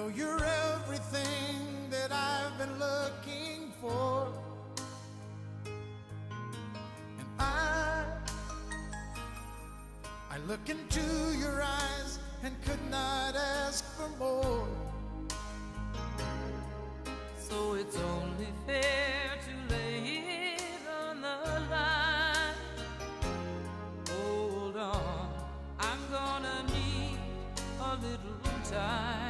know you're everything that I've been looking for, and I look into your eyes and could not ask for more. So it's only fair to lay it on the line. Hold on, I'm gonna need a little time.